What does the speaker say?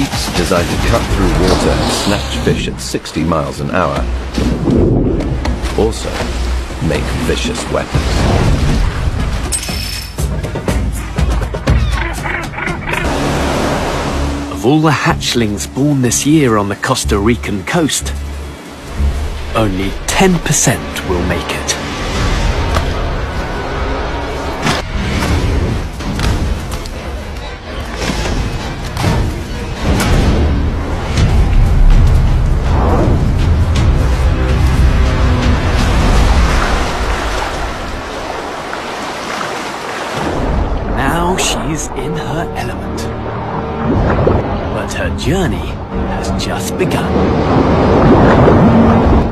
beaks designed to cut through water and snatch fish at 60 miles an hour also make vicious weapons. Of all the hatchlings born this year on the Costa Rican coast, only 10% will make it. Now she's in her element. But her journey has just begun.